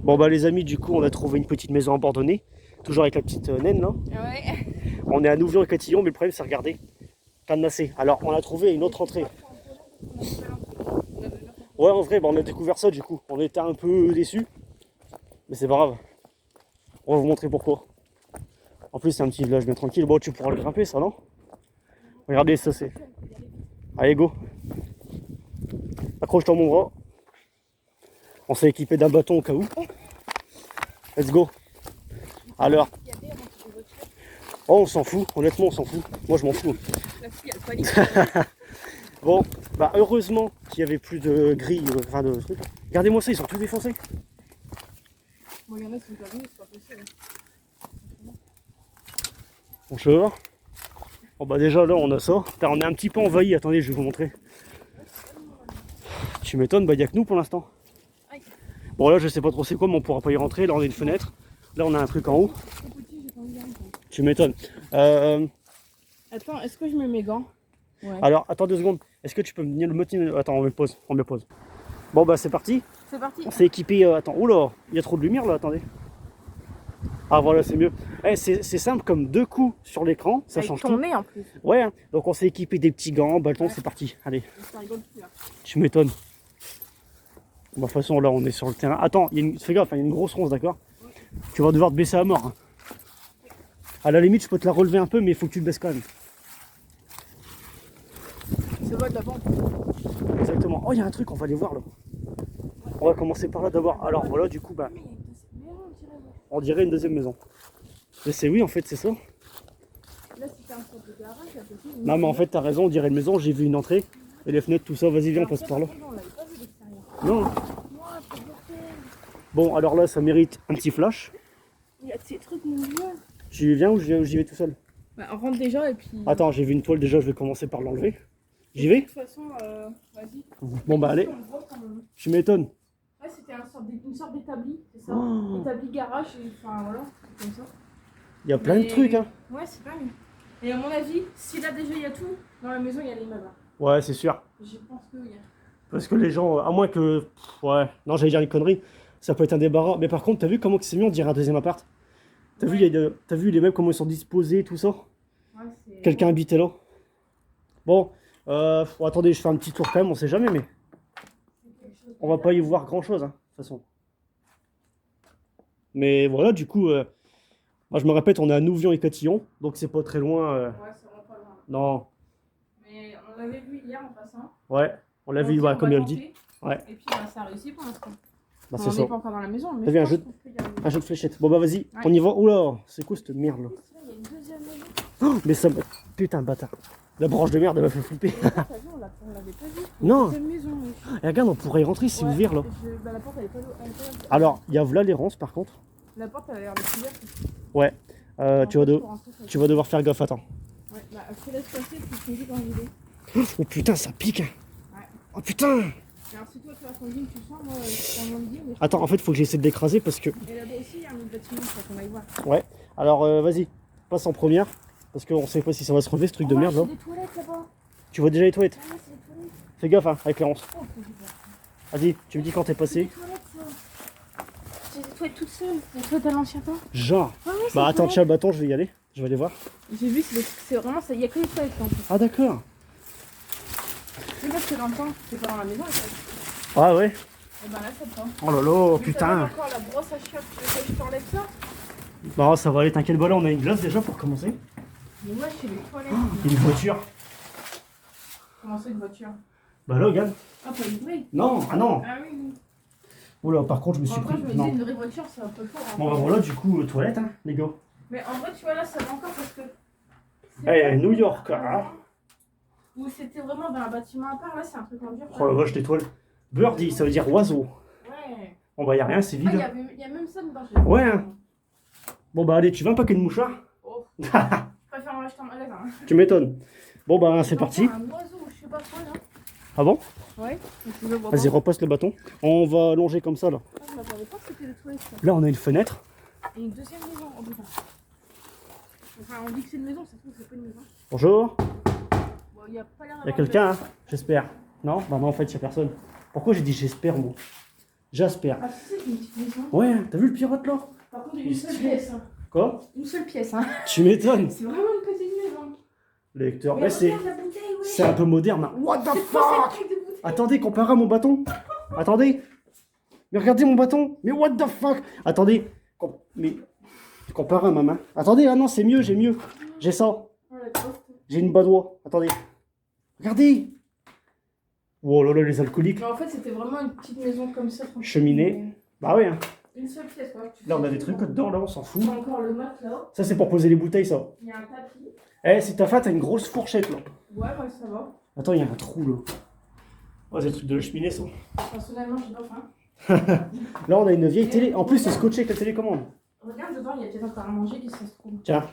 Bon bah les amis, du coup on a trouvé une petite maison abandonnée, toujours avec la petite naine là. Ouais. On est à Nouvion-et-Cotillon, mais le problème c'est regarder, cadenassé. Alors on a trouvé une autre entrée. Ouais en vrai, bah, on a découvert ça du coup, on était un peu déçus, mais c'est pas grave. On va vous montrer pourquoi. En plus c'est un petit village bien tranquille, bon tu pourras le grimper ça non? Regardez ça c'est... Allez go. Accroche-toi mon bras. On s'est équipé d'un bâton au cas où. Let's go. Alors. Oh, on s'en fout. Honnêtement, on s'en fout. Moi, je m'en fous. La fille, elle panique. Bon, bah heureusement qu'il n'y avait plus de grilles, enfin de trucs. Regardez-moi ça, ils sont tous défoncés. Bon, il y en a qui sont pas venus, c'est pas possible. Bonjour. Bon bah déjà là, on a ça. Putain, on est un petit peu envahi. Attendez, je vais vous montrer. Tu m'étonnes, bah il n'y a que nous pour l'instant. Bon là, je sais pas trop c'est quoi, mais on pourra pas y rentrer. Là, on a une fenêtre. Là, on a un truc en haut. Tu m'étonnes. Attends, est-ce que je mets mes gants? Ouais. Alors, attends 2 secondes. Est-ce que tu peux me venir le motif? Attends, on met pause. On met pause. Bon, bah, c'est parti. C'est parti. On s'est équipé. Attends, oula, il y a trop de lumière là, attendez. Ah, voilà, c'est mieux. Eh, c'est simple comme 2 coups sur l'écran, ça Avec change ton tout. nez en plus. Ouais, hein. Donc on s'est équipé des petits gants, bâton, Ouais. c'est parti. Allez, Ça rigole plus là. tu m'étonnes. Bon, de toute façon, là, on est sur le terrain. Attends, fais gaffe, hein, il y a une grosse ronce, d'accord? Tu vas devoir te baisser à mort. Hein. À la limite, je peux te la relever un peu, mais il faut que tu te baisses quand même. Ça va de la bande. Exactement. Oh, il y a un truc, on va aller voir là. On va commencer par là d'abord. Alors voilà, du coup, bah, on dirait une deuxième maison. Mais c'est oui, en fait, c'est ça. Là, c'était un sorte de garage à côté. Non, mais en fait, t'as raison, on dirait une maison. J'ai vu une entrée et les fenêtres, tout ça. Vas-y, viens, on passe par là. On l'avait pas vu l'extérieur. Non. Moi, c'est bloqué. Bon, alors là, ça mérite un petit flash. Il y a ces trucs mondiaux. Tu viens ou j'y vais tout seul? Bah, on rentre déjà et puis. Attends, j'ai vu une toile déjà, je vais commencer par l'enlever. J'y vais? De toute façon, vas-y. Bon, bah, allez. On le voit comme- Tu m'étonnes. Ouais, c'était une sorte d'établi, c'est ça. Oh. Établi garage, et enfin voilà, comme ça. Il y a plein de Mais- trucs, hein. Ouais, c'est pas mieux. Et à mon avis, si là déjà il y a tout, dans la maison il y a les meubles. Ouais, c'est sûr. Je pense qu'il y a. Parce que les gens, à moins que. Ouais, non, j'allais dire une connerie. Ça peut être un débarras. Mais par contre, t'as vu comment c'est mis? On dirait un deuxième appart. T'as vu, t'as vu les meubles, comment ils sont disposés, tout ça? Ouais, c'est. Quelqu'un habitait là. Bon, attendez, je fais un petit tour quand même, on sait jamais, mais on va pas y voir grand chose, hein, de toute façon. Mais voilà, du coup, moi je me répète, on est à Nouvion-et-Cotillon, donc c'est pas très loin. Ouais, c'est vraiment pas loin. Non, Mais on l'avait vu hier en passant. ouais, on l'a On vu, dit, ouais, on comme va il le dit. tenter. Ouais. Et puis bah, ça a réussi pour l'instant. Bah, On c'est n'est ça. pas encore dans la maison, mais T'as je vu, pense qu'on peut y arriver. Un jeu de fléchette. Bon bah vas-y, Ouais. on y va. Oula, c'est quoi cette merde là? Il y a une deuxième maison. Oh, mais ça, putain, bâtard. La branche de merde, elle m'a fait flipper. T'as vu, on l'avait pas vu. Non. Deuxième maison, oui. Et regarde, on pourrait y rentrer, c'est Ouais, ouvert là. bah, la porte elle est pas Alors, il y a là les ronces par contre. La porte elle a l'air d'être ouverte. Ouais, tu, vas tu vas devoir faire gaffe, attends. Ouais, bah je te laisse passer puis tu me dis quand j'y vais. Oh putain, ça pique. Ouais. Oh putain. Alors si toi tu vas conduire, tu sens, moi je t'en dis. Attends, en fait, faut que j'essaie de l'écraser parce que... Et là-bas aussi il y a un autre bâtiment, faut qu'on aille voir. Ouais, alors vas-y, passe en première. Parce qu'on sait pas si ça va se relever ce truc de merde là. Il y a des toilettes là-bas. Tu vois déjà les toilettes? Ah ouais, c'est des toilettes. Fais gaffe hein, avec les ronces. Oh, faut que j'y vois. Vas-y, tu me dis quand t'es C'est passé. des toilettes ça. C'est des toilettes toutes seules. Des toilettes à l'ancien temps. Genre. Ah ouais, c'est Bah des attends, tiens toilettes. le bâton, je vais y aller. Je vais aller voir. J'ai vu, c'est vraiment ça. Il y a que les toilettes là en fait. Ah d'accord. C'est parce que dans le temps, c'est pas dans la maison les toilettes. Ah ouais. Et ben là c'est pas. Oh là là, Mais putain. t'as encore la brosse à chiottes. Tu veux que je t'enlève ça? Bah ça va aller, t'inquiète, bah là on a une glace déjà pour commencer. Mais moi je fais les toilettes. Il y a une voiture. Comment ça une voiture? Bah là, regarde. Ah pas une vraie? Non, ah non. Ah oui, oui. Oula, par contre, je me suis Encore, pris. je me disais, Non. une vraie voiture, c'est un peu fort. hein. Bon bah voilà, du coup, toilette, hein, les gars. Mais en vrai, tu vois, là, ça va encore parce que. Eh, New York, hein. Ou c'était vraiment dans un bâtiment à part, là, c'est un truc en dur. Oh la vache, l'étoile. Birdie, ça veut dire oiseau. Ouais. Bon bah y a rien, c'est Ah, vide. il y a même ça dedans. Ouais, hein. Bon bah allez, tu veux un paquet de mouchoirs? Oh. Je préfère en acheter en magasin. hein. Tu m'étonnes. Bon bah c'est J'en parti. prends Un oiseau, je sais pas quoi, là. Ah bon? Ouais. Je le vois Vas-y, pas. repasse le bâton. On va longer comme ça là. Ah, je m'attendais pas que c'était les toilettes, ça. Là on a une fenêtre. Et une deuxième maison, oh putain. Enfin, on dit que c'est une maison, ça se trouve, c'est pas une maison. Bonjour. Bon, il y a pas l'air Y a d'avoir quelqu'un, de- hein? J'espère. Non? Bah non, en fait, y a personne. Pourquoi j'ai dit j'espère, moi? Jasper. Ah, c'est une petite maison. Ouais, t'as vu le pirate là? Par contre, une seule pièce. Hein. Quoi? Une seule pièce. Hein. Tu m'étonnes. C'est vraiment une petite maison. Lecteur. Mais Ouais, c'est regarde la bouteille, ouais. c'est un peu moderne. Hein. What the C'est quoi fuck? cette truc de bouteille? Attendez, comparé à mon bâton. Attendez. Mais regardez mon bâton. Mais what the fuck? Attendez. Mais comparé à ma main. Attendez, ah non, c'est mieux, j'ai mieux. J'ai ça. Oh, la grosse. J'ai une badoie. Attendez. Regardez. Oh là là, les alcooliques. Mais en fait, c'était vraiment une petite maison comme ça. Franchement. Cheminée. Bah ouais. Hein. Une seule pièce, quoi. Là, on a des trucs dedans, là, on s'en fout. Il y a encore le matelas. Ça, c'est pour poser les bouteilles, ça. Il y a un tapis. Eh, si t'as faim, t'as une grosse fourchette, là. Ouais, ouais, ça va. Attends, il y a un trou, là. Oh, c'est le truc de la cheminée, ça. Personnellement, j'ai pas faim. Là, on a une vieille télé. En plus, c'est scotché avec la télécommande. Regarde dedans, il y a peut-être encore à manger qui ça se trouve. Tiens.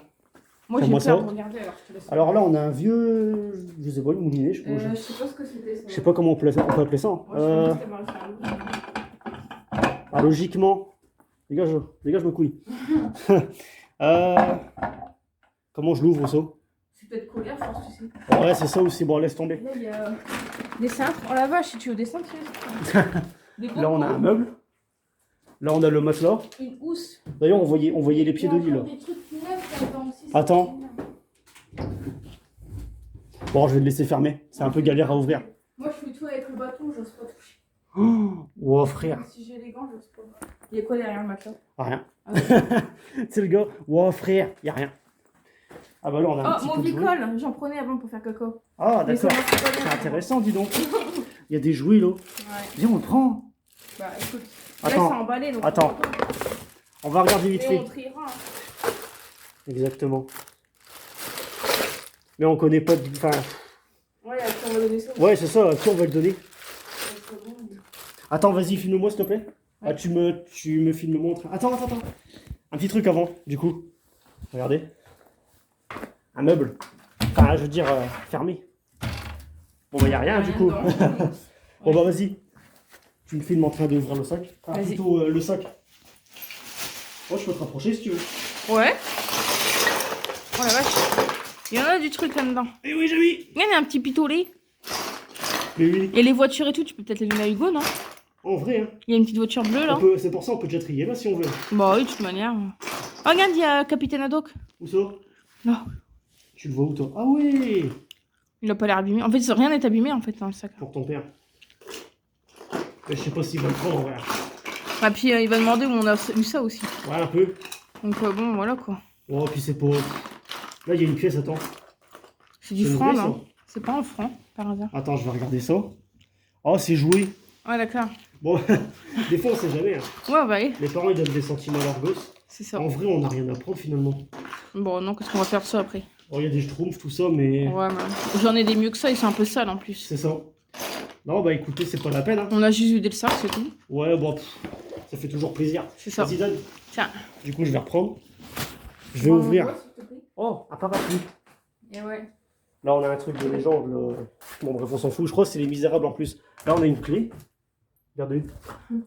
Moi, j'ai Tiens-moi peur ça. de regarder, alors je te laisse. Alors là, on a un vieux. Je sais pas, le moulinet, je Je sais sais pas ce que c'était. Ça. Je sais pas comment on peut appeler ça. Moi, je pense que c'était mal fait. Ah, logiquement. Dégage ma couille. Comment je l'ouvre, ça? C'est peut-être colère, je pense, tu sais. Ouais, c'est ça aussi. Bon, laisse tomber. Là, il y a des cintres. Oh la vache, si tu veux des cintres, tu sais. Là, on a un meuble. Là, on a le matelas. Une housse. D'ailleurs, on voyait les pieds de lit, là. Des trucs neufs là-dedans aussi. Attends. Bon, je vais le laisser fermer. C'est un peu galère à ouvrir. Moi, je fais tout avec le bâton, j'ose pas toucher. Oh, frère. Si j'ai les gants, j'ose pas. Il y a quoi derrière le matelas? Ah, rien. Ah, ouais. C'est le gars. Oh, frère, y a rien. Ah, bah là, on a un Oh, petit mon peu de jouets. bicole, j'en prenais avant pour faire caca. Ah, Mais ça d'accord. marche pas bien. C'est intéressant, dis donc. Il y a des jouets, là. Ouais. Viens, on le prend. Bah écoute, Attends. là c'est emballé donc. Attends. On va regarder vite Mais on fait. triera. Exactement. Mais on connaît pas de. Enfin, Ouais, à qui on va donner ça. ouais, c'est ça. À qui on va le donner? C'est bon. Attends, vas-y, filme-moi, s'il te plaît. Ah, tu me filmes mon train. Attends. Un petit truc avant, du coup. Regardez. Un meuble. Enfin, je veux dire, fermé. Bon, bah, y a rien, du coup. Bon, bah, vas-y. Tu me filmes en train d'ouvrir le sac. Ah, Vas-y. plutôt le sac. Oh, je peux te rapprocher si tu veux. Ouais. Oh la vache. Il y en a du truc là-dedans. Eh oui, j'ai mis. Il y a un petit pitolet. Mais oui. Et les voitures et tout, tu peux peut-être les donner à Hugo, non? En vrai, hein. Il y a une petite voiture bleue là. C'est pour ça on peut déjà trier là si on veut. Bah oui, de toute manière. Oh, regarde, il y a Capitaine Haddock. Où ça? Non. Tu le vois où toi? Ah ouais. Il a pas l'air abîmé. En fait, rien n'est abîmé en fait dans le sac. Pour ton père. Mais je sais pas s'il va le prendre en vrai. Ah, puis il va demander où on a eu ça aussi. Ouais, un peu. Donc bon, voilà quoi. Oh, puis c'est pas. Là, il y a une pièce, attends. C'est du C'est franc vrai, là. ça. C'est pas un franc par hasard. Attends, je vais regarder ça. Oh, c'est joué. Ouais, d'accord. Bon, des fois on sait jamais. Hein. Ouais, bah oui, Les parents ils donnent des sentiments à leurs gosses. c'est ça. En vrai, on n'a rien à prendre finalement. Bon, non, qu'est-ce qu'on va faire de ça après? Oh, il y a des schtroumpfs, tout ça, mais. Ouais, mais j'en ai des mieux que ça, ils sont un peu sales en plus. C'est ça. Non, bah écoutez, c'est pas la peine. Hein. On a juste vidé le sac, c'est tout. Ouais, bon, ça fait toujours plaisir. C'est ça. Vas-y, donne. Tiens. Du coup, je vais reprendre. Je vais ouvrir. Ouais, s'il te plaît. Oh, un parapluie. Et ouais. Là, on a un truc de légende. Là. Bon, bref, on s'en fout. Je crois que c'est les Misérables en plus. Là, on a une clé. Regardez.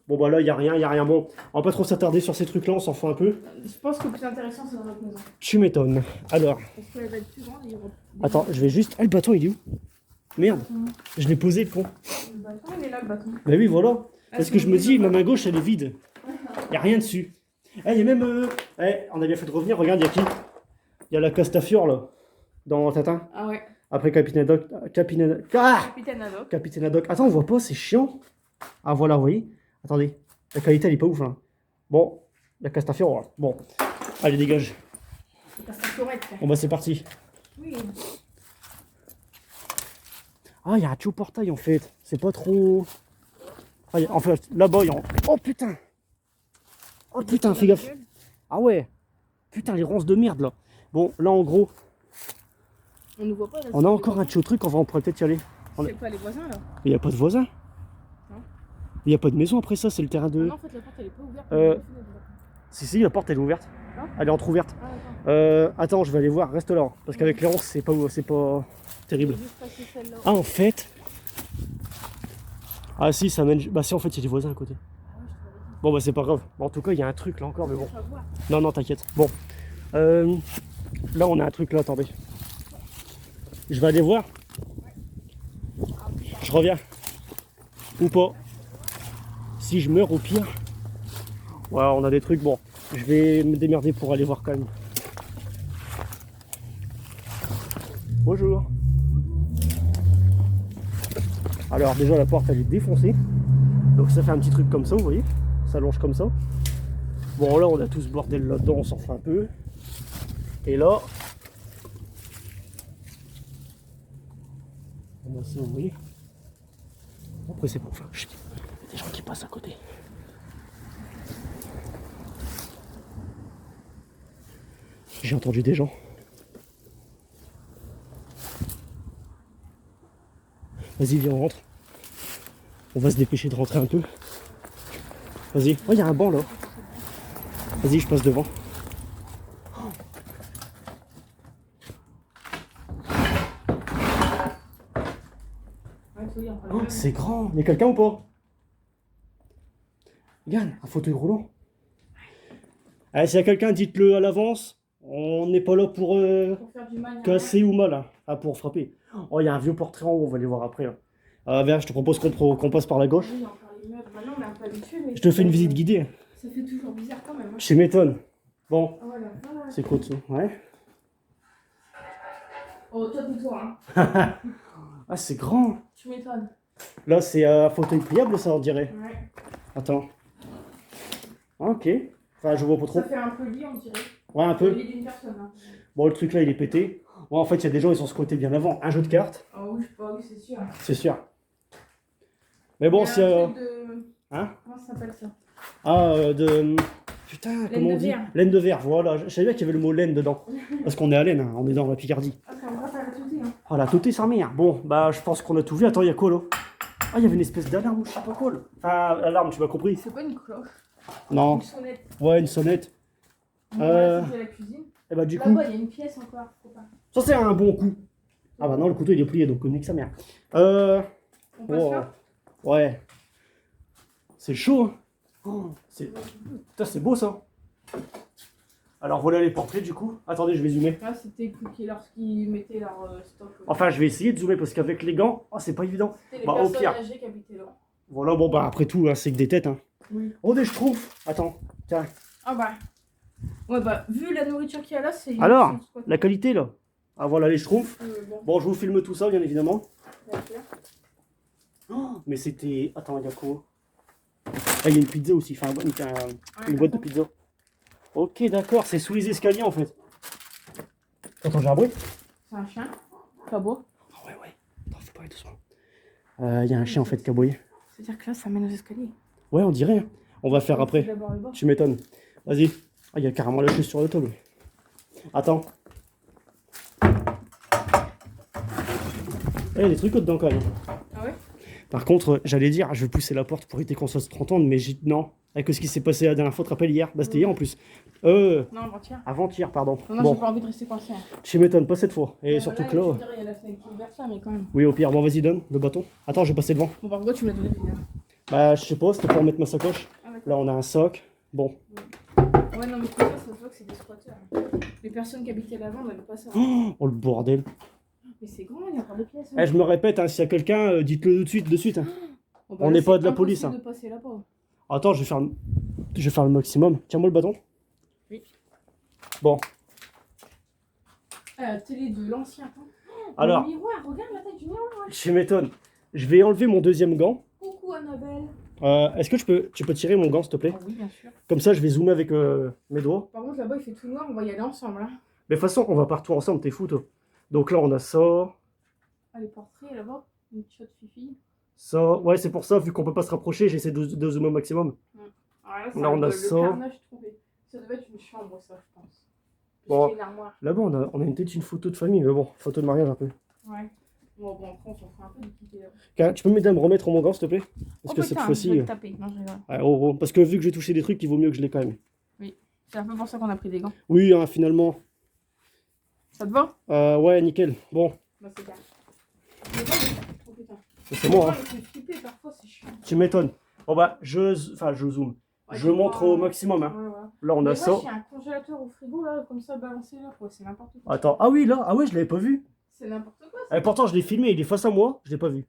Bon, bah là, il n'y a rien. Bon, on va pas trop s'attarder sur ces trucs-là, on s'en fout un peu. Je pense que le plus intéressant, c'est dans notre maison. Tu m'étonnes. Alors, Parce qu'elle va être plus grande et il y aura. attends, je vais juste. Ah, le bâton, il est où? Merde, je l'ai posé, le con. Le bâton, il est là, le bâton. Bah oui, voilà. Ah, Parce c'est que je me bon, dis, ça va. ma main gauche, elle est vide. Il n'y a rien dessus. Eh, il y a même. On a bien fait de revenir. Regarde, il y a qui? Il y a la Castafiore, là. Dans Tintin. Ah ouais. Après Capitaine Haddock. Capitaine Haddock. Capitaine Haddock. Attends, on voit pas, c'est chiant. Ah, voilà, vous voyez. Attendez. La qualité, elle est pas ouf, hein. Bon, la Castafiore, voilà. Bon. Allez, dégage. C'est sa forêt. Bon, bah, c'est parti. Oui. Ah, il y a un petit portail, en fait. C'est pas trop. Ah, en fait, là-bas, il y a. Oh, putain. Oh, putain, fais gaffe. Ah, ouais. Putain, les ronces de merde, là. Bon, là, en gros, On ne voit pas là. on a encore un petit truc, on pourrait peut-être y aller. C'est pas les voisins là. Il n'y a pas de voisins. Non. Il n'y a pas de maison après ça, c'est le terrain Ah de. non, en fait, la porte elle est pas ouverte. Si, la porte elle est ouverte. Non. Elle est entrouverte. Ah d'accord. Attends, je vais aller voir, reste là. Parce qu'avec les ronces, c'est pas terrible. Je vais juste passer celle-là. Ah, en fait. Ah, si, ça mène. Bah, si, en fait, il y a des voisins à côté. Bon, bah, c'est pas grave. Bon, en tout cas, il y a un truc là encore, mais bon. Non, t'inquiète. Bon. Là, on a un truc là, attendez. Je vais aller voir. Je reviens. Ou pas. Si je meurs au pire. Voilà, on a des trucs. Bon, je vais me démerder pour aller voir quand même. Bonjour. Alors déjà la porte elle est défoncée. Donc ça fait un petit truc comme ça, vous voyez. Ça longe comme ça. Bon là on a tout ce bordel là-dedans, on s'en fout un peu. Et là. On a ça, vous voyez. Après c'est bon, enfin, il y a des gens qui passent à côté. J'ai entendu des gens. Vas-y, viens, on rentre. On va se dépêcher de rentrer un peu. Vas-y. Oh, il y a un banc là. Vas-y, je passe devant. Oh, c'est grand. Il y a quelqu'un ou pas? Regarde, un fauteuil roulant. Allez, s'il y a quelqu'un, dites-le à l'avance. On n'est pas là pour faire du mal, casser ou mal. Hein. Ah, pour frapper. Oh, il y a un vieux portrait en haut, on va aller voir après. Hein. Viens, je te propose qu'on passe par la gauche. Oui, encore les meubles. Maintenant, on est un peu habitué, mais Je te fais une visite guidée. ça fait toujours bizarre quand même. Hein. Je m'étonne. Bon, Voilà. c'est quoi ça? Ouais. Oh, toi, tais-toi. Hein. Ah, c'est grand. Tu m'étonnes. Là, c'est un fauteuil pliable, ça, on dirait. Ouais. Attends. Ok. Enfin, je vois pas trop. Ça fait un peu lit, on dirait. Ouais, un peu. Le lit d'une personne. Hein. Bon, le truc là, il est pété. Bon, en fait, il y a des gens, ils sont squattés bien avant. Un jeu de cartes. Oh oui, oui, c'est sûr. C'est sûr. Mais bon, c'est. Hein? Comment ça s'appelle ça? Ah, de. Putain, Laine comment de on dit? verre. Laine de verre, voilà. Je savais bien qu'il y avait le mot laine dedans. Parce qu'on est à Laine, hein. On est dans la Picardie. Ah, ça me rappelle la touté, hein. Oh, la totée, sa mère. Bon, bah, je pense qu'on a tout vu. Attends, il y a quoi là? Ah, il y avait une espèce d'alarme ou je sais pas quoi là. Enfin, alarme, tu m'as compris? C'est pas une cloche. Non. Une sonnette. Ouais, une sonnette. Voilà, c'est la cuisine. Et bah, du coup. Là-bas, il y a une pièce encore. Faut pas. Ça, c'est un bon coup. Ah, bah non, le couteau il est plié donc nique sa mère. On passe Oh, là. ouais. C'est chaud, hein. Oh, putain, c'est beau ça. Alors voilà les portraits du coup. Attendez, je vais zoomer. Là, c'était cliqué lorsqu'ils mettaient leur stock. Enfin, je vais essayer de zoomer parce qu'avec les gants, oh, c'est pas évident. C'était les Bah, au personnes pire. âgées qui habitaient là. Voilà, bon, bah après tout, hein, c'est que des têtes. Hein. Oui. Oh, des schtroumpfs. Attends, tiens. Ah bah. Ouais, bah, vu la nourriture qu'il y a là, c'est. Alors, c'est squat. la qualité là. Ah, voilà les schtroumpfs. Bon, Bon, je vous filme tout ça, bien évidemment. bien sûr. Oh, mais c'était. Attends, il y a quoi? Ah, il y a une pizza aussi. Enfin, une boîte de pizza. Ok, d'accord, c'est sous les escaliers en fait. Attends, j'ai un bruit? C'est un chien. Cabot. Ah ouais, ouais. Attends, faut parler doucement. Il y a un chien en fait qui a aboyé. C'est-à-dire que là, ça mène aux escaliers. Ouais, on dirait. Hein. On va faire après. D'abord le bas. Tu m'étonnes. Vas-y. Ah, il y a carrément la chaise sur le table. Attends. Il y a des trucs dedans quand même. Ah ouais? Par contre, j'allais dire, je vais pousser la porte pour éviter qu'on soit 30 ans, mais non. Avec ce qui s'est passé la dernière fois, tu te rappelles hier? Bah, c'était hier en plus. Non, avant-hier. Avant-hier, pardon. Non, Bon, j'ai pas envie de rester coincé. Hein. je m'étonne pas cette fois. Et Ouais, surtout là, que là. je veux dire, il y a la fenêtre qui est ouverte là, mais quand même. Oui, au pire, bon, vas-y, donne le bâton. Attends, je vais passer devant. Bon, par contre, tu me l'as donné finalement. Bah, je sais pas, c'était pour mettre ma sacoche. Ah, d'accord. Là, on a un soc. Bon. Ouais, non, mais tout ça, ça se voit que c'est des squatteurs. Les personnes qui habitaient là-bas n'avaient pas ça. Oh, le bordel. Mais c'est grand, il y a encore des pièces. Eh, je me répète, hein, s'il y a quelqu'un, dites-le de suite. Hein. Bon, bah, on là, n'est pas c'est de la police, impossible hein. de passer là-bas. Attends, je vais faire le maximum. Tiens-moi le bâton. Oui. Bon. La télé de l'ancien. Attends. Alors, Le miroir, regarde la taille du miroir. Ouais. je m'étonne. Je vais enlever mon deuxième gant. Coucou Annabelle. Est-ce que tu peux tirer mon gant, s'il te plaît? Ah oui, bien sûr. Comme ça, je vais zoomer avec mes doigts. Par contre, là-bas, il fait tout noir, on va y aller ensemble. Hein. Mais de toute façon, on va partout ensemble, t'es fou, toi. Donc là, on a ça, Ah, les portraits là-bas. Une petite fifi. ça. Ouais, c'est pour ça, vu qu'on peut pas se rapprocher, j'essaie de zoomer au maximum. Ah, Là, on a le ça. carnage trouvé. Ça devait être une chambre, ça, je pense. Bon. Bon. Une armoire. Là-bas, on a peut-être une photo de famille, mais bon, photo de mariage un peu. Ouais. Bon, après, on s'en fout un peu de quitter là. Tu peux m'aider à me remettre mon gant, s'il te plaît? Parce que cette Je fois-ci. vais te taper. Non, je rigole. Ouais, oh, parce que vu que j'ai touché des trucs, il vaut mieux que je l'ai quand même. C'est un peu pour ça qu'on a pris des gants. Oui, hein, finalement. Ça te va? Ouais, nickel. Bon, Bah, c'est bien. Mais non, oh, putain. c'est moi. Hein. Il fait flipper, parfois, c'est chiant. Tu m'étonnes. Bon, bah, je zoome. Ouais, Je montre au maximum. Hein. Ouais, ouais. Là, on Mais a ouais, ça. il y a un congélateur au frigo, là, comme ça, balancé là. Ouais, c'est n'importe quoi. Attends, ah oui, là, ah ouais, je l'avais pas vu. C'est n'importe quoi, ça. Pourtant, je l'ai filmé, il est face à moi, je l'ai pas vu.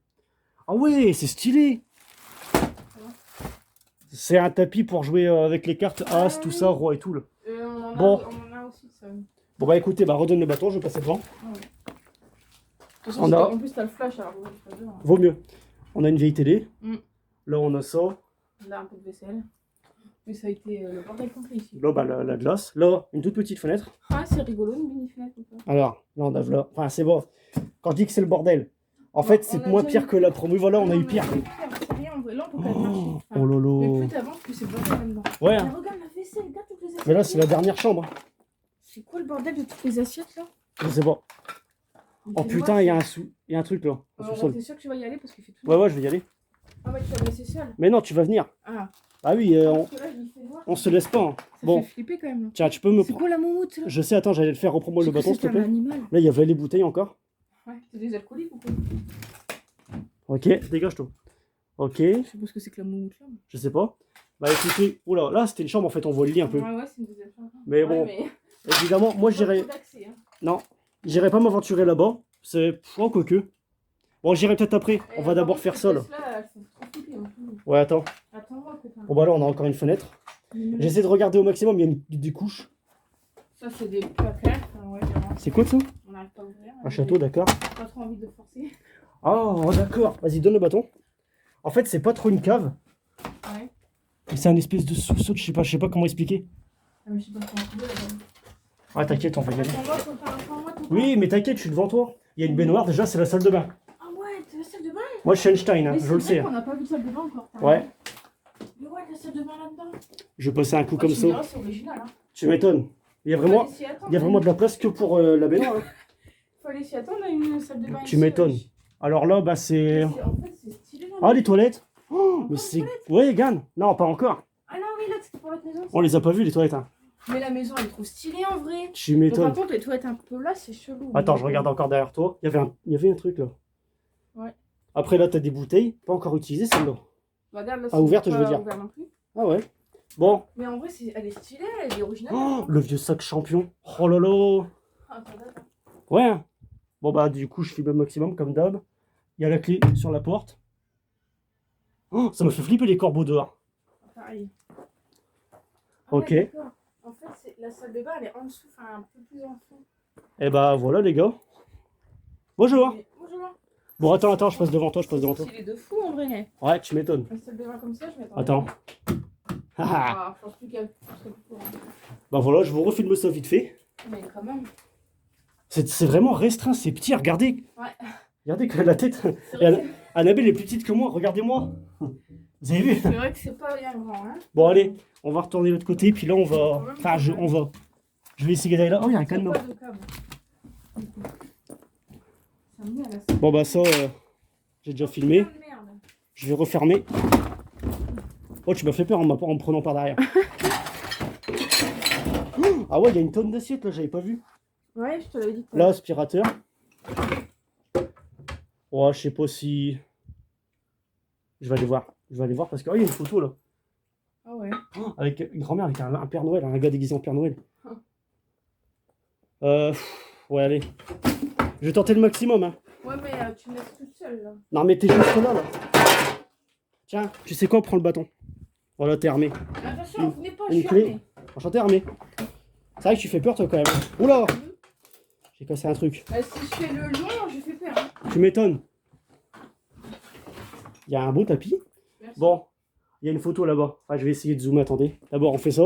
Ah ouais, c'est stylé. C'est un tapis pour jouer avec les cartes As, tout ça, Roi et tout. Là. Bon. On en a aussi, ça. Bon bah écoutez, bah redonne le bâton, je vais passer devant. Ah ouais. De toute façon, On a- en plus, t'as le flash, alors on va le faire. Vaut mieux. On a une vieille télé. Mm. Là on a ça. Là, un peu de vaisselle. Mais ça a été le bordel complet ici. Là bah la glace. Là, une toute petite fenêtre. Ah, c'est rigolo, une mini fenêtre ou pas? Alors, là on a là. Enfin c'est bon. Quand je dis que c'est le bordel. En fait, c'est on a moins déjà pire eu- que la promo. Voilà, on a eu pire. C'est rien, en vrai. Là, on peut pas marcher. Oh Enfin, mais lolo. plus t'avances, plus c'est le bordel là-dedans. Ouais. Mais Hein. regarde la vaisselle, regarde toutes les assiettes. Mais là c'est la dernière chambre. C'est quoi le bordel de toutes les assiettes là? Je sais pas. Oh putain, il y a un truc là. Au sous-sol. T'es sûr que tu vas y aller parce qu'il fait tout. Ouais, je vais y aller. Ah ouais, tu vas me laisser seul. Mais non, tu vas venir. Ah. Ah oui, Parce que là, je lui fais voir. on se laisse pas. Hein. Ça Bon, fait flipper quand même. Là. tiens, tu peux me. C'est quoi la moumoute là? Je sais, attends, j'allais le faire. Reprends-moi le bâton, s'il te C'est un plaît. animal. Là, il y avait les bouteilles encore. Ouais, c'est des alcooliques ou quoi? Ok, dégage-toi. Ok, Je sais pas ce que c'est que la moumoute là. je sais pas. Bah écoutez, oula, là c'était une chambre en fait, on voit le lit un peu. Ouais, c'est une deuxième chambre. Mais Ouais, bon, mais... évidemment, moi j'irai. Pas d'accès, hein. Non, j'irai pas m'aventurer là-bas. C'est. Oh, quoique. Bon, j'irai peut-être après. On va d'abord faire ça là. Ouais, attends. Attends-moi, copain. Bon, bah là, on a encore une fenêtre. J'essaie de regarder au maximum, il y a des couches. Ça, c'est des placards. Enfin, ouais, vraiment. C'est quoi ça? On n'arrive pas à ouvrir. Un château, d'accord. Pas trop envie de forcer. Oh, d'accord. Vas-y, donne le bâton. En fait, c'est pas trop une cave. Ouais. C'est un espèce de sous-sol, je sais pas comment expliquer. Ah, mais je sais pas comment trouver là-bas. Ouais, t'inquiète, on va y aller. Attends-moi, copain, attends-moi, copain. Oui, mais t'inquiète, je suis devant toi. Il y a une baignoire, déjà, c'est la salle de bain. Ah ouais, c'est la salle de bain. Moi, je suis Einstein, hein, Mais je c'est le vrai sais. qu'on n'a pas vu la salle de bain encore. t'as Ouais, raison. Mais ouais, la salle de bain là-dedans. je vais passer un coup Ah, comme tu me ça. diras, c'est original, hein. Tu m'étonnes. Il y a vraiment, Fallait s'y attendre, il y a vraiment de la place que pour la baignoire. Hein. Fallait s'y attendre à une salle de bain. Tu ici, m'étonnes. wesh. Alors là, bah c'est. En fait, c'est stylé là. Ah, les toilettes. Oh, Encore mais une c'est. toilette Ouais, Gann. Non, pas encore. Ah non, oui, là, c'était pour l'autre maison. On les a pas vus, les toilettes. Hein. Mais la maison, elle est trop stylée en vrai. Tu Bon, par m'étonnes. contre, les toilettes un peu là, c'est chelou. Attends, je regarde encore derrière toi. Il y avait un truc là. Ouais. Après, là, t'as des bouteilles. Pas encore utilisées, celle-là. Regarde, là, Ah, ouverte, c'est je veux pas dire. ouvert non plus. Ah ouais. Bon. Mais en vrai, elle est stylée, elle est originale. Oh, le vieux sac champion. Oh là là. Attends, attends. Ouais. Hein. Bon, bah, du coup, je filme le maximum, comme d'hab. Il y a la clé sur la porte. Oh, ça me fait flipper les corbeaux dehors. Pareil. Ah Ok. ouais, d'accord. En fait, la salle de bain, elle est en dessous, enfin un peu plus en fond. Et bah, voilà, les gars. Bonjour. Mais, bonjour. Bon, attends, je passe devant toi, C'est de fou en vrai. Ouais, tu m'étonnes. Une salle de bain comme ça, je m'attends. Attends. Ah, Ah, je pense plus qu'elle serait plus pour. bah voilà, je vous refilme ça vite fait. Mais quand même. C'est vraiment restreint, c'est petit, regardez. Ouais. Regardez que la tête. C'est Et vrai, Annabelle est plus petite que moi, regardez-moi. Vous avez vu? c'est vrai que c'est pas bien grand, hein. Bon, allez, on va retourner de l'autre côté, puis là, on va. Enfin, on va. Je vais essayer d'aller là. Oh, il y a un cadenas. Pas de câble. Ça me met à la salle. Bon, bah, ça, j'ai déjà filmé. Putain de merde. Je vais refermer. Oh, tu m'as fait peur en me prenant par derrière. Ah ouais, il y a une tonne d'assiettes là, j'avais pas vu. Ouais, je te l'avais dit. Là, aspirateur. Oh, je sais pas si. Je vais aller voir. Je vais aller voir parce que. Oh, il y a une photo là. Ah ouais. Oh, avec une grand-mère, avec un Père Noël, un gars déguisé en Père Noël. Ouais, allez. Je vais tenter le maximum. Hein. Ouais, mais tu me laisses toute seule là. Non, mais t'es juste là. Tiens, tu sais quoi, prends le bâton. Voilà, t'es armé. Mais attention, venez pas, je Une suis clé. armée. Enchanté, armé. C'est vrai que tu fais peur, toi, quand même. Oula! J'ai cassé un truc. Bah, si je fais le lion, je fais peur. Hein. Tu m'étonnes. Il y a un beau tapis. Merci. Bon, il y a une photo là-bas. Ah, je vais essayer de zoomer, attendez. D'abord, on fait ça.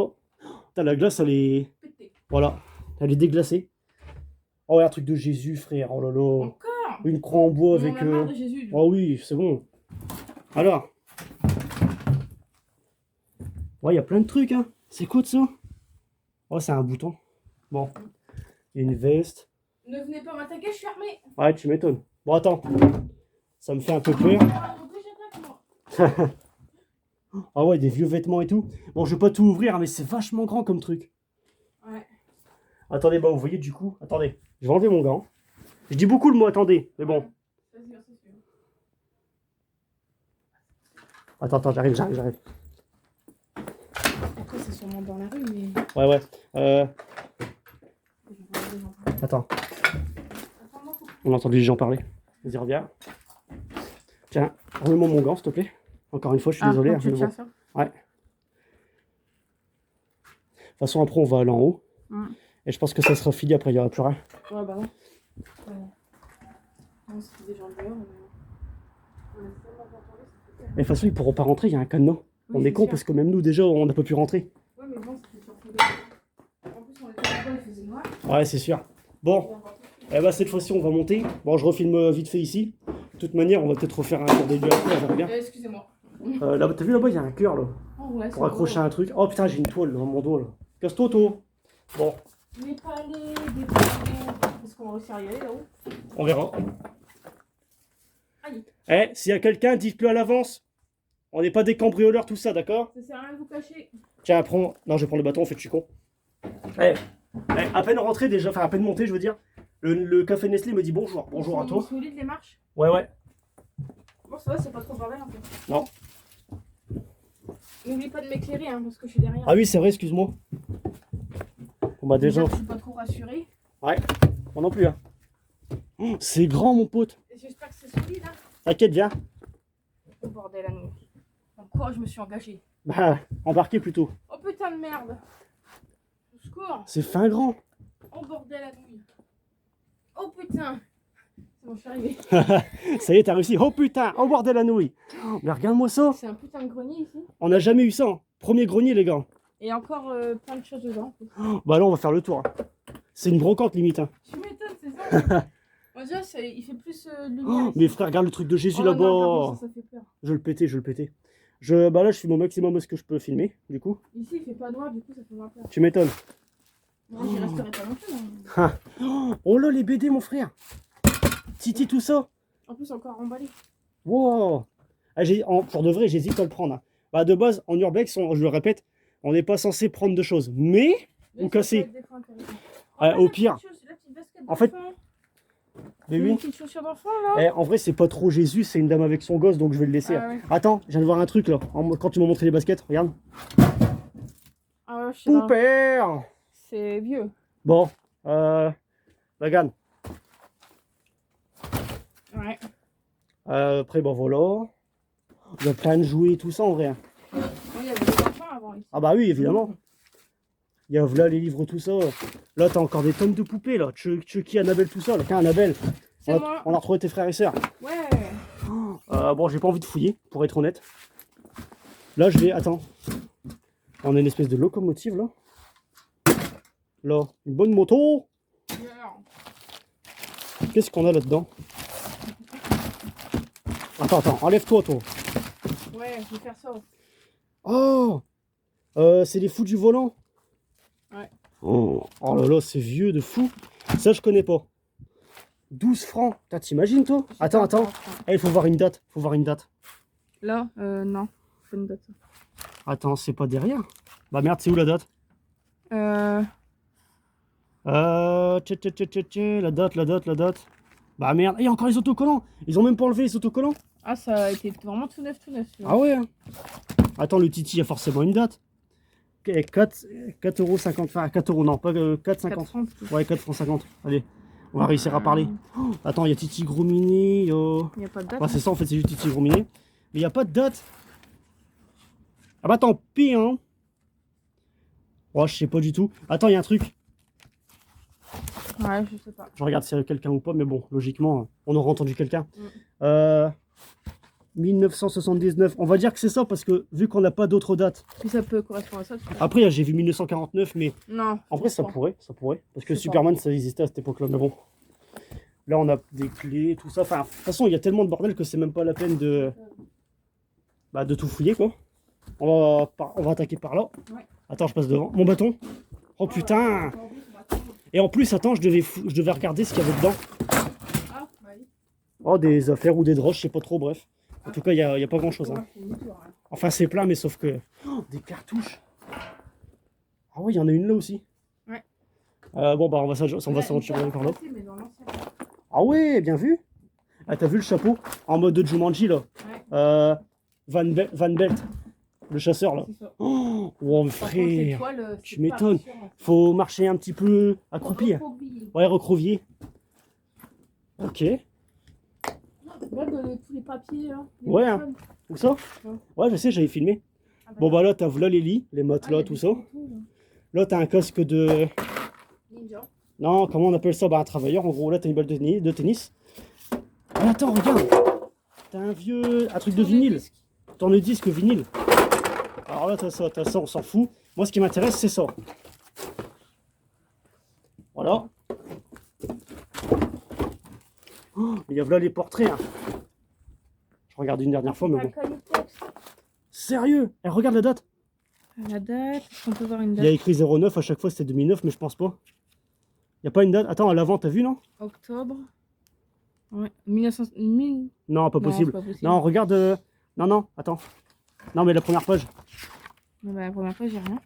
Putain, la glace, elle est... Pété. Voilà, elle est déglacée. Oh, ouais, un truc de Jésus, frère. Oh là là. Encore. Une croix en bois On avec... en a marre de Jésus. Oh oui, c'est bon. Alors. Ouais, il y a plein de trucs, hein. C'est quoi de ça? Oh, c'est un bouton. Bon. Il y a une veste. Ne venez pas m'attaquer, je suis armée. Ouais, tu m'étonnes. Bon, attends. Ça me fait un peu peur. Ah, donc, j'attaque, moi. Ah ouais, des vieux vêtements et tout. Bon, je vais pas tout ouvrir, hein, mais c'est vachement grand comme truc. Ouais. Attendez, bah vous voyez du coup. Attendez, je vais enlever mon gant. Je dis beaucoup le mot attendez, mais bon. C'est sûr, c'est sûr. Attends, j'arrive. Après, c'est sûrement dans la rue, mais. Ouais. Je vais regarder dans la rue. Attends, Attends-moi, faut- on a entendu les gens parler. Vas-y, reviens. Tiens, remets-moi mon gant, s'il te plaît. Encore une fois, je suis désolé. donc hein, tu mais tiens bon. ça. Ouais. façon, après, on va aller en haut. Mm. Et je pense que ça sera fini, après, il n'y aura plus rien. Ouais, bah non. Ouais. Non, c'était des gens dehors. On est tellement contrôlés, ça fait peur. Et de toute façon, ils pourront pas rentrer, il y a un cadenas. Oui, On est c'est con sûr. parce que même nous, déjà, on n'a pas pu rentrer. Ouais, mais bon, c'était surtout des... En plus, on était là-bas, il faisait noir. Ouais, c'est sûr. Bon, eh ben, cette fois-ci, on va monter. Bon, je refilme vite fait ici. De toute manière, on va peut-être refaire un tour des lieux après, on verra bien. Excusez-moi. Là, t'as vu là-bas, il y a un cœur là. Oh, ouais, Pour accrocher un truc. Oh putain, j'ai une toile dans mon dos là. Casse-toi, toi. Bon, Les palais, des palais. Est-ce qu'on va réussir à y aller là-haut? on verra. Aïe. Eh, s'il y a quelqu'un, dites-le à l'avance. On n'est pas des cambrioleurs, tout ça, d'accord? Ça sert à rien de vous cacher. Tiens, prends. Non, je vais prendre le bâton, en fait, je suis con. Eh, à peine rentré déjà, enfin, à peine monté, je veux dire. Le café Nestlé me dit bonjour. Bonjour à toi. C'est solide les marches. Ouais, ouais. Bon, ça va, c'est pas trop bordel un peu. Non. N'oublie pas de m'éclairer, hein, parce que je suis derrière. Ah oui, c'est vrai, excuse-moi. Bon, bah, déjà. Je suis pas trop rassurée. Ouais, moi non plus, hein. Oh, c'est grand, mon pote. Et j'espère que c'est solide, hein. T'inquiète, viens. Oh bordel à nous. En quoi je me suis engagée? Bah, embarquez plutôt. Oh putain de merde. Au secours. C'est fin grand. Oh bordel à nous. Oh putain. C'est bon, je suis arrivée. Ça y est, t'as réussi. Oh putain, oh bordel la nouille. Oh, mais regarde-moi ça. C'est un putain de grenier ici. On n'a jamais eu ça. Hein. Premier grenier, les gars. Et encore plein de choses dedans. Oh, bah là, on va faire le tour. Hein. C'est une brocante limite. Hein. Tu m'étonnes, c'est ça. On dirait il fait plus de lumière. Oh, ici. mais frère, regarde le truc de Jésus Oh, non, là-bas. pardon, ça fait peur. Je vais le péter, je vais le péter. Bah là, je fais mon maximum de ce que je peux filmer, du coup. Ici il fait pas noir, du coup ça fait moins peur. Tu m'étonnes. Moi j'y resterai pas non plus. Hein. Ah. Oh là, les BD, mon frère. Titi, tout ça. En plus encore emballé. Wow. Ah, pour de vrai, j'hésite à le prendre. Hein. Bah, de base, en urbex, je le répète, on n'est pas censé prendre de choses. Mais, Mais ou casser. Ah, Au pire. En fait, mais Une oui. petite chaussure d'enfant là. Eh, en vrai, c'est pas trop Jésus, c'est une dame avec son gosse, donc je vais le laisser. Ah ouais. Attends, je viens de voir un truc là. Quand tu m'as montré les baskets, regarde. Ah ouais, je sais pas. Poupère. C'est vieux. Bon, regarde. Ouais. Après, bon voilà. Il y a plein de jouets, tout ça en vrai. Ouais, il y avait des enfants avant ici. Ah bah oui, évidemment. Il y a là les livres, tout ça. Là, t'as encore des tonnes de poupées là. Chucky, Annabelle, tout ça. Là, tiens, Annabelle. C'est moi. On a retrouvé tes frères et sœurs. Ouais. Bon, j'ai pas envie de fouiller, pour être honnête. Là, je vais. Attends. On a une espèce de locomotive là. Là, une bonne moto. Qu'est-ce qu'on a là-dedans? Attends, enlève-toi, toi. Ouais, je vais faire ça. Oh, c'est les fous du volant. Ouais. Oh là là, c'est vieux de fou. Ça, je connais pas. 12 francs. T'imagines, toi? Attends. Il faut voir une date. Là, non. Faut une date. Attends, c'est pas derrière. Bah merde, c'est où la date? La date. Bah merde, il y a encore les autocollants. Ils ont même pas enlevé les autocollants. Ah, ça a été vraiment tout neuf. Ah ouais. Hein. Attends, le Titi, il y a forcément une date. 4,50€. Enfin, 4 €, non, pas 4,50. 4,30. Ouais, 4,50 €. Allez, on va réussir à parler. Oh, attends, il y a Titi Gros Minet. Il n'y a pas de date. Ouais, c'est ça, en fait, c'est juste Titi Gros Minet. Mais il n'y a pas de date. Ah bah tant pis, hein. Oh, je sais pas du tout. Attends, il y a un truc. Ouais, je sais pas. Je regarde s'il y a quelqu'un ou pas, mais bon, logiquement, on aura entendu quelqu'un. 1979, on va dire que c'est ça parce que vu qu'on n'a pas d'autres dates. Puis ça peut correspondre à ça. Après, j'ai vu 1949, mais Non. en vrai, ça pourrait. Parce que Je sais Superman, ça existait à cette époque-là. Mais bon, là, on a des clés, tout ça. Enfin, de toute façon, il y a tellement de bordel que c'est même pas la peine de tout fouiller, quoi. On va attaquer par là. Ouais. Attends, je passe devant. Mon bâton. Oh putain. Et en plus, attends, je devais regarder ce qu'il y avait dedans. Ah, bah oui. Oh, des affaires ou des droches, je sais pas trop, bref. En tout cas, il y a pas grand-chose. Hein. Enfin, c'est plein, mais sauf que... Oh, des cartouches. Ah ouais, il y en a une là aussi. Ouais. Bon, bah, on va s'aventurer encore là. Mais dans l'ancien. Ah ouais, bien vu. Ah, t'as vu le chapeau en mode de Jumanji, là. Ouais. Van Belt, le chasseur, là. C'est ça. Oh, Par contre, les frère. toiles, Tu c'est m'étonnes. pas sûr. Faut marcher un petit peu accroupi. Recroquevillé. Ouais, recrovier. Ok. Regarde tous les papiers là. Les Ouais, hein. personnes. Où ça? Ouais. Ouais, je sais, j'avais filmé. Ah, Bon, bah là, t'as là les lits, les matelas, tout ça. Là, t'as un casque de... Ninja. Non, comment on appelle ça? Bah, un travailleur. En gros, là, t'as une balle de tennis. Mais attends, regarde. T'as un truc de vinyle. Tourne-disque vinyle. Alors là, t'as ça, on s'en fout. Moi, ce qui m'intéresse, c'est ça. Voilà. Oh, il y a là les portraits. Hein. Je regarde une dernière fois, mais bon. Sérieux? Eh, regarde la date. La date, est-ce qu'on peut voir une Il y a date? écrit 09, à chaque fois c'était 2009, mais je pense pas. Il n'y a pas une date. Attends, à l'avant, t'as vu, non? Octobre. Ouais, 1900... 1000... Non, pas Non, possible. c'est pas possible. Non, regarde. Non, attends. Non, mais la première page. Non, bah, la première fois, j'ai rien.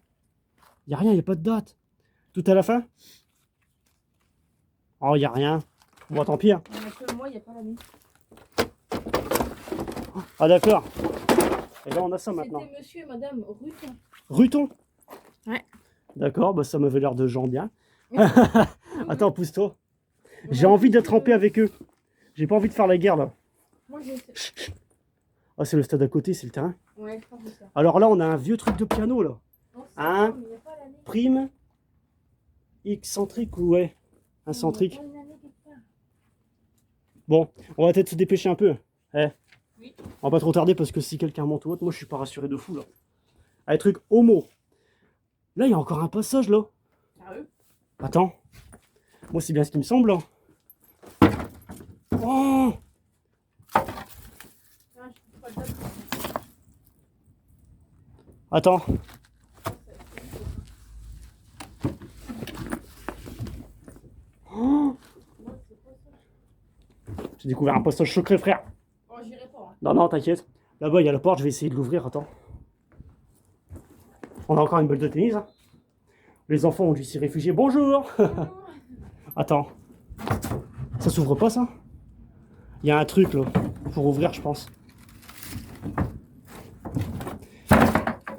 Il n'y a rien, il n'y a pas de date. Tout à la fin? Oh, il n'y a rien. Bon, tant pis. Hein. Il n'y a que le mois, il n'y a pas l'année. Ah, d'accord. Et là, on a ça maintenant. C'était monsieur et madame Ruton. Ruton? Ouais. D'accord, bah ça m'avait l'air de gens bien. Attends, pousse-toi. J'ai envie d'être trempé avec eux. J'ai pas envie de faire la guerre là. Moi, j'ai... Ah, c'est le stade à côté, c'est le terrain. Ouais, je pense que c'est ça. Alors là, on a un vieux truc de piano là. Non, c'est Hein? ça, mais il n'y a pas l'année. Prime excentrique ou ouais, incentrique. Il y a pas une année quelque part. Bon, on va peut-être se dépêcher un peu. Eh, Oui. on va pas trop tarder parce que si quelqu'un monte ou autre, moi je suis pas rassuré de fou là. Allez, truc homo. Là, il y a encore un passage là. Sérieux? Attends. Moi, c'est bien ce qui me semble. Là. Oh! Ah, je trouve pas de date. Attends. Oh! Moi, c'est pas ça. J'ai découvert un passage secret, frère. Oh, j'irai pas. Hein. Non, t'inquiète. Là-bas, il y a la porte, je vais essayer de l'ouvrir. Attends. On a encore une balle de tennis. Hein. Les enfants ont dû s'y réfugier. Bonjour! Attends. Ça s'ouvre pas, ça? Il y a un truc, là, pour ouvrir, je pense.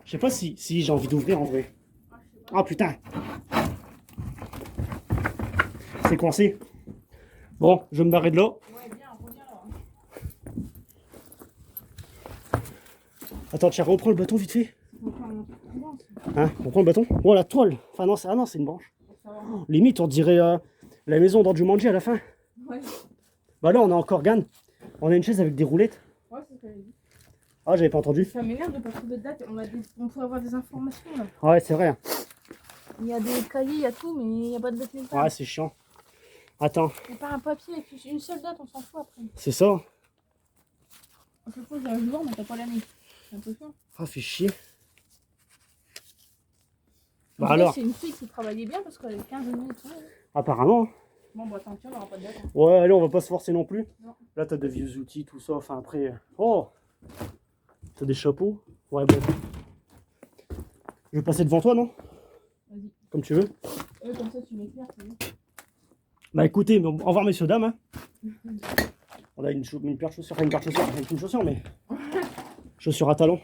Je sais pas si j'ai envie d'ouvrir, en vrai. Ah, putain! C'est coincé. Bon, je vais me barrer de là. Ouais, bien, reviens là. Attends, tiens, reprends le bâton vite fait. On va faire un truc plus loin, ça. Hein, on prend le bâton. Oh, la toile. Enfin, non, c'est une branche. Ça va. Oh, limite, on dirait la maison dans Jumanji à la fin. Ouais. Bah là, on a encore Gann. On a une chaise avec des roulettes. Ouais, c'est ce que j'ai dit. Ah, j'avais pas entendu. Ça m'énerve de pas trouver de date. On peut avoir des informations là. Ouais, c'est vrai. Il y a des cahiers, il y a tout, mais il n'y a pas de date nulle part. Ouais, c'est chiant. Attends, Il n'y a pas un papier avec une seule date, on s'en fout après. c'est ça? À chaque fois, j'ai un jour, mais t'as pas l'année. C'est un peu chiant. Ah, fait chier. En Bah fait, alors, c'est une fille qui travaillait bien parce qu'elle avait 15 minutes. Ouais. apparemment. Bon, bah tant pis, on n'aura pas de date. Hein. Ouais, allez, on va pas se forcer non plus. Non. Là, t'as de vieux outils, tout ça. Enfin, après. Oh! T'as des chapeaux? Ouais, bon. Je vais passer devant toi, non? Vas-y. Comme tu veux. Comme ça, tu m'éclaires, tu vois. Bah écoutez, au revoir, messieurs, dames. Hein. On a une paire de chaussures. Enfin, une paire de chaussures. Avec une chaussure, mais. Chaussures à talons.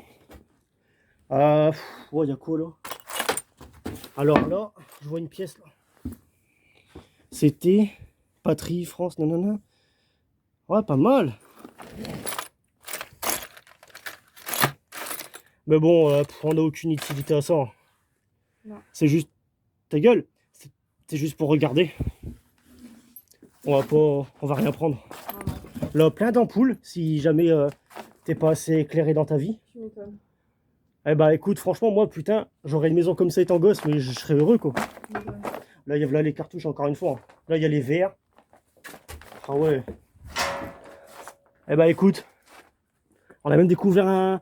Ouais, y a quoi là? Alors là, je vois une pièce là. C'était Patrie, France, nanana. Ouais, pas mal. Mais bon, on n'a aucune utilité à ça. Non. C'est juste. Ta gueule. C'est juste pour regarder. On va rien prendre. Là, plein d'ampoules, si jamais t'es pas assez éclairé dans ta vie. Tu m'étonnes. Eh bah écoute, franchement, moi, putain, j'aurais une maison comme ça étant gosse, mais je serais heureux, quoi. Là, il y a là les cartouches, encore une fois. Là, il y a les verres. Ah ouais. Eh bah écoute, on a même découvert un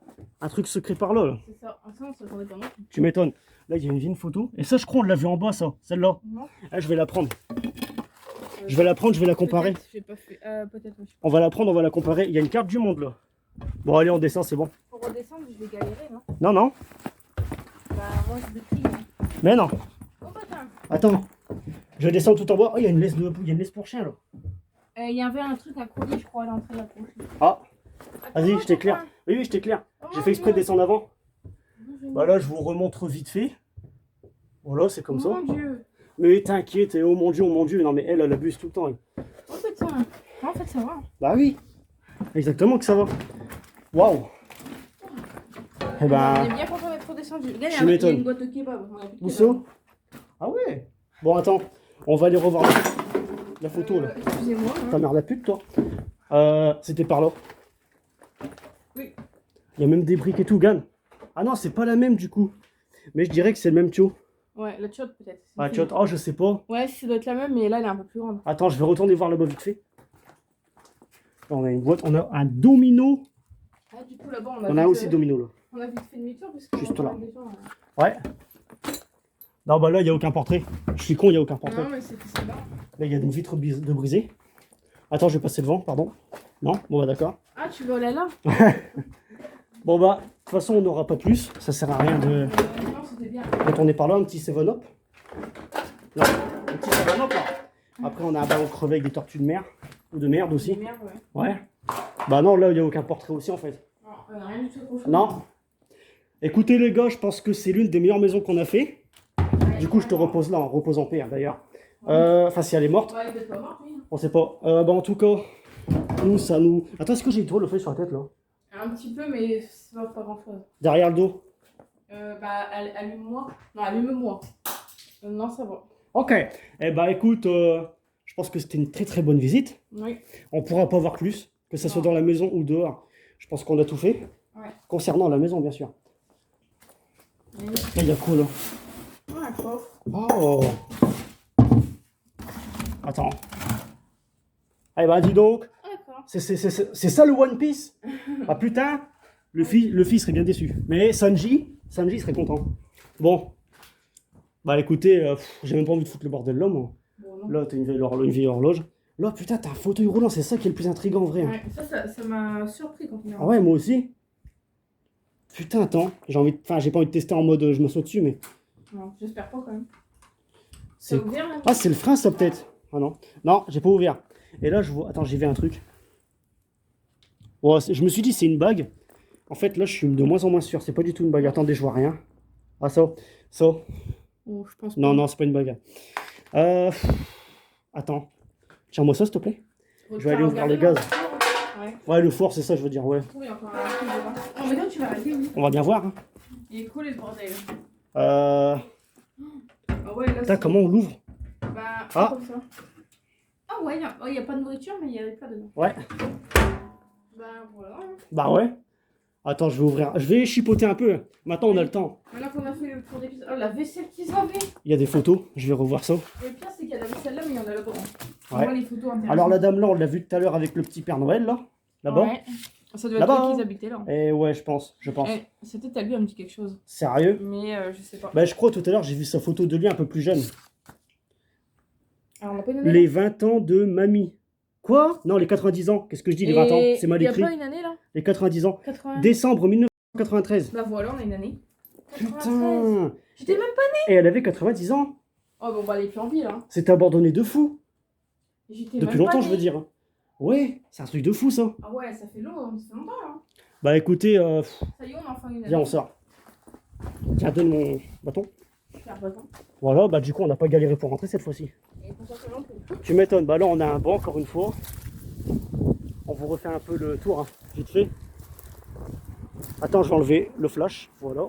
truc secret par là. C'est ça. Ah, ça, on se connaît pas non plus. Tu m'étonnes. Là, il y a une vieille photo. Et ça, je crois, on l'a vu en bas, ça. Celle-là. Non. Ah, je vais la prendre. Je vais la prendre, je vais la comparer. Peut-être, j'ai pas fait. Peut-être, oui. On va la prendre, on va la comparer. Il y a une carte du monde, là. Bon, allez, on descend, c'est bon. Pour redescendre, je vais galérer, non? Non, non. Bah, moi, je vais crier. Hein. Mais non. Oh, putain. Attends. Je descends tout en bas. Oh, il y a une laisse pour chien, là. Il y avait un truc à coller, je crois, à l'entrée accroché. Ah, vas-y, je t'éclaire. Oui, je t'éclaire. J'ai fait exprès de descendre avant. Bah là, je vous remontre vite fait. Voilà, c'est comme ça. Mon Dieu. Mais t'inquiète, oh mon Dieu. Non, mais elle abuse tout le temps. Elle. Oh, putain. En fait, ça va. Bah oui. Exactement que ça va. Waouh. Eh On ben, est bien content d'être redescendu. Regarde, tu il y a m'étonnes. une boîte de kebab. On a plus de où kebab. ça? Ah ouais. Bon, attends, on va aller revoir la photo là. Excusez-moi. Ta mère la pute, toi. C'était par là. Oui. Il y a même des briques et tout, Gan. Ah non, c'est pas la même du coup. Mais je dirais que c'est le même tuyau. Ouais, la chiotte peut-être. Ah, tu vois, oh, je sais pas. Ouais, ça doit être la même, mais là, elle est un peu plus grande. Attends, je vais retourner voir là-bas vite fait. Là, on a une boîte, on a un domino. Ah, du coup, là-bas, On a aussi domino là. On a vite fait demi-tour parce que Juste là. des gens, Ouais. Non, bah là, il n'y a aucun portrait. Je suis con, il n'y a aucun portrait. Non, mais c'était celle-là. Là, il y a une vitre de brisée. Attends, je vais passer devant, pardon. Non. Bon, bah d'accord. Ah, tu veux aller là? Bon, bah, de toute façon, on n'aura pas plus. Ça sert à rien de Non, c'était bien. retourner par là. Un petit 7-Up. Non, un petit 7-Up là. Après, on a un ballon crevé avec des tortues de mer. Ou de merde aussi. Merde, ouais. Ouais. Bah non, là, il n'y a aucun portrait aussi en fait. Non, rien du tout trop chaud. Non. Écoutez les gars, je pense que c'est l'une des meilleures maisons qu'on a fait. Du coup, je te repose là, en repose en paix hein, d'ailleurs. Enfin, si elle est morte, Ouais, elle est peut-être pas morte, oui. on sait pas. Bah en tout cas, nous, ça nous... Attends, est-ce que j'ai une toile au fait sur la tête là? Un petit peu, mais c'est pas grand-chose. Derrière le dos. Bah, allume-moi. Non, allume-moi. Non, ça va. Ok. Eh bah écoute, je pense que c'était une très très bonne visite. Oui. On pourra pas voir plus, que ce soit Non. dans la maison ou dehors. Je pense qu'on a tout fait. Ouais. Concernant la maison, bien sûr. Oui. Là, il y a quoi là? Ah, un coffre. Oh. Attends. Eh bah dis donc. Ah, d'accord. C'est ça le One Piece? Ah putain, le fils serait bien déçu. Mais Sanji serait content. Bon. Bah écoutez, j'ai même pas envie de foutre le bordel là, moi. Bon, non. Là, t'as une vieille horloge. Là, putain, t'as un fauteuil roulant, c'est ça qui est le plus intriguant en vrai. Ouais, ça m'a surpris quand on est Ah ouais, moi aussi. Putain, attends, j'ai pas envie de tester en mode je me saute dessus, mais. Non, j'espère pas quand même. C'est Ça ouvert, là? Ah, c'est le frein, ça peut-être. Ah non. Non, j'ai pas ouvert. Et là, je vois. Attends, j'ai vu un truc. Ouais, je me suis dit, c'est une bague. En fait, là, je suis de moins en moins sûr. C'est pas du tout une bague. Attendez, je vois rien. Ah, ça. Oh, je pense pas. Non, non, c'est pas une bague. Attends. Tiens-moi ça, s'il te plaît. Je vais aller ouvrir les gaz. Ouais. Ouais, le four, c'est ça, je veux dire. Ouais. Oui, encore un truc devant. Oh, mais non, tu vas arrêter, oui. On va bien voir. Hein. Il est collé le bordel. Ah ouais, là, putain, comment on l'ouvre? Bah, Ah. comme ça. Ah ouais, il y a pas de nourriture, mais il y a des plats dedans. Ouais. Bah voilà. Bah ouais. Attends, je vais ouvrir. Je vais chipoter un peu. Maintenant, on a le temps. Maintenant qu'on a fait le tour des pièces. Oh, la vaisselle qu'ils avaient. Il y a des photos. Je vais revoir ça. Le pire, c'est qu'il y a la vaisselle là, mais il y en a là-bas. On Ouais. voit les photos intéressantes. Alors, la dame là, on l'a vu tout à l'heure avec le petit Père Noël, là. Là-bas. Ouais. Ça doit être Là-bas. eux qu'ils habitaient là. Et ouais, je pense. Cette tête à lui, elle me dit quelque chose. Sérieux? Mais je sais pas. Bah, je crois tout à l'heure, j'ai vu sa photo de lui un peu plus jeune. Alors, on n'a pas une année. Les 20 ans de mamie. Quoi? Non, les 90 ans. Qu'est-ce que je dis, les 20 ans? C'est mal écrit. Il n'y a pas une année là? Les 90 ans. 80. Décembre 1993. Bah voilà, on a une année. 93. Putain! J'étais même pas. Et elle avait 90 ans. Oh, bon, bah, elle est plus en vie là. C'était abandonné de fou. J'étais Depuis même pas longtemps, je née. veux dire. Ouais, c'est un truc de fou, ça. Ah ouais, ça fait longtemps là. Bah écoutez, Ça y est, on a enfin une année. viens, on sort. Tiens, donne mon bâton. Faire bâton. Voilà, bah du coup, on n'a pas galéré pour rentrer cette fois-ci. Et pour ça, c'est long plus. Tu m'étonnes. Bah là, on a un banc, encore une fois. On vous refait un peu le tour, hein, vite fait. Attends, je vais enlever le flash. Voilà.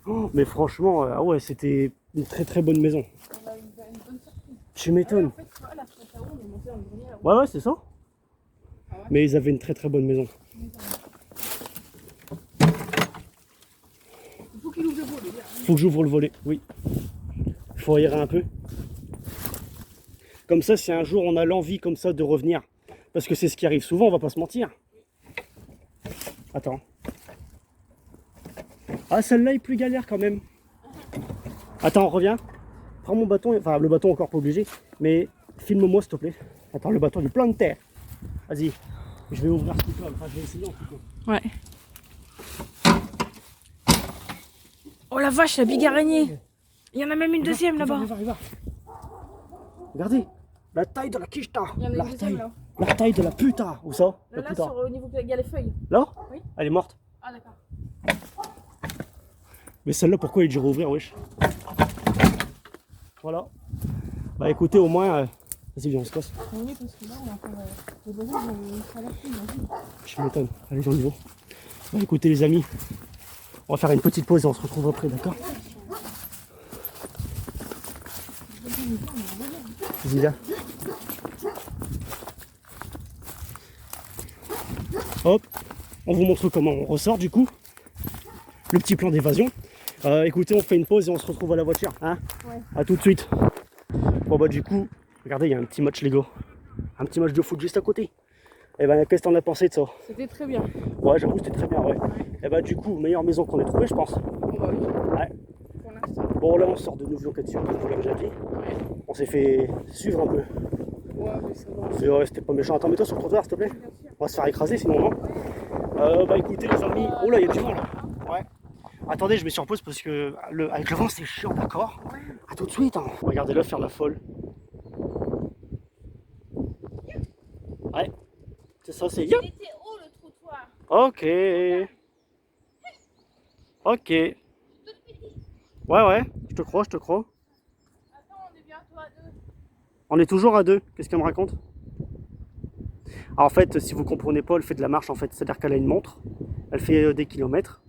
Oh, mais franchement, ah ouais, c'était une très très bonne maison. On a une bonne surprise. Tu m'étonnes. En fait, tu vois, la fenêtre à eau, on est monté dans le grenier là-haut. Ouais, ouais, c'est ça. Ah ouais. Mais ils avaient une très très bonne maison. Il faut qu'il ouvre le volet. Faut que j'ouvre le volet, oui. Il faut aérer un peu. Comme ça, si un jour on a l'envie comme ça de revenir, parce que c'est ce qui arrive souvent, on va pas se mentir. Attends. Ah, celle-là est plus galère quand même. Attends, reviens. Prends mon bâton, enfin le bâton encore pas obligé, mais filme-moi s'il te plaît. Attends, le bâton il est plein de terre. Vas-y, je vais ouvrir ce truc-là, enfin je vais essayer en tout cas. Ouais. Oh la vache, la big araignée. Il y en a même une deuxième là-bas. Regarde. Regardez, la taille de la quicheta. Il y en a La une deuxième taille, là. la taille de la puta. Où ça? La Là, puta. sur, au niveau il y a les feuilles. Là? Oui. Elle est morte. Ah d'accord. Mais celle-là, pourquoi il est dur à ouvrir, wesh? Voilà. Bah écoutez, au moins... Vas-y, viens, on se casse. Oui, parce que là, on a encore des voisins de traverser. Je m'étonne. Allez, j'en niveau. Bah écoutez, les amis, on va faire une petite pause et on se retrouve après, d'accord? Vas-y, viens. Hop, on vous montre comment on ressort du coup. Le petit plan d'évasion. Écoutez, on fait une pause et on se retrouve à la voiture. Hein, Ouais. à tout de suite. Bon bah du coup, regardez, il y a un petit match Lego. Un petit match de foot juste à côté. Et ben qu'est-ce que t'en as pensé de ça? C'était très bien. Ouais, j'avoue, c'était très bien, ouais. Et bah du coup, meilleure maison qu'on ait trouvée, je pense. Bon, bah oui. Ouais. Pour l'instant. Bon là, on sort de nouveau enquête sur comme je vous l'ai déjà dit. On s'est fait suivre un peu. Ouais, mais ça va. Ouais, c'était pas méchant. Attends, mets-toi sur le trottoir, s'il te plaît. Bien sûr. On va se faire écraser sinon, non? Bah écoutez les amis, oh là il y a du vent là. Ouais. Attendez, je mets sur pause parce que avec le vent c'est chiant, d'accord? A tout de suite. Hein. Regardez-le faire la folle. Ouais. C'est ça, c'est Il était haut le trottoir. Ok. Ok. Ouais, je te crois, je te crois. Attends, on est bientôt à 2. On est toujours à 2. Qu'est-ce qu'elle me raconte? Alors, en fait, si vous comprenez pas, elle fait de la marche en fait. C'est-à-dire qu'elle a une montre. Elle fait des kilomètres.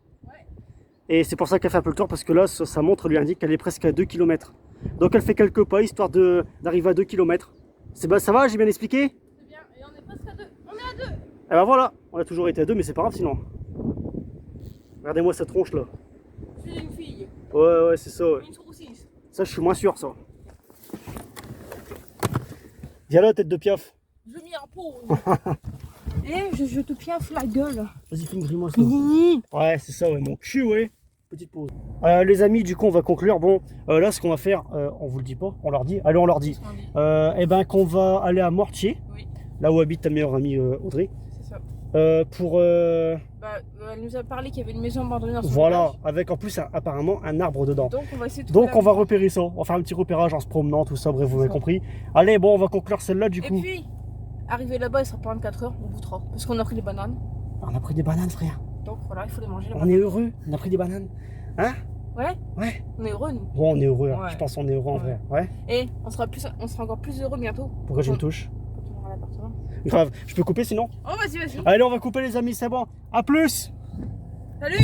Et c'est pour ça qu'elle fait un peu le tour parce que là, sa montre lui indique qu'elle est presque à 2 km. Donc elle fait quelques pas histoire d'arriver à 2 km. Ça va, j'ai bien expliqué? C'est bien, et on est presque à 2. On est à 2. Et ben voilà, on a toujours été à 2, mais c'est pas grave sinon. Regardez-moi cette tronche là. Je suis une fille. Ouais, c'est ça. Ouais. Une saucisse. Ça, je suis moins sûr, ça. Viens là, tête de piaf. Je m'y impose. Et je te piaffe la gueule. Vas-y, fais une grimace là. Ouais, c'est ça, ouais, mon cul, ouais. Petite pause. Les amis, du coup, on va conclure. Bon, là, ce qu'on va faire, on vous le dit pas, on leur dit. Allez, on leur dit. Eh ben, qu'on va aller à Mortier, Oui, là où habite ta meilleure amie Audrey, c'est ça. pour. Bah, elle nous a parlé qu'il y avait une maison abandonnée dans son Voilà, village. avec en plus apparemment un arbre dedans. Donc on va essayer de trouver Donc la on va maison. repérer ça. On va faire un petit repérage en se promenant, tout ça. Bref, vous m'avez ça. compris. Allez, bon, on va conclure celle-là du Et coup. puis, arrivé là-bas, il sera pas 24 heures, on goûtera. Parce qu'on a pris des bananes. On a pris des bananes, frère. Donc voilà, il faut les manger. Les On bananes. est heureux. On a pris des bananes. Hein? Ouais, Ouais. on est heureux nous. Bon, on est heureux. Hein. Ouais. Je pense qu'on est heureux en Ouais. vrai. Ouais. Et on sera encore plus heureux bientôt. Pourquoi je me Quand- touche? Quand on aura l'appartement. Grave. Je peux couper sinon? Oh, vas-y, vas-y. Allez, on va couper les amis, c'est bon. À plus! Salut!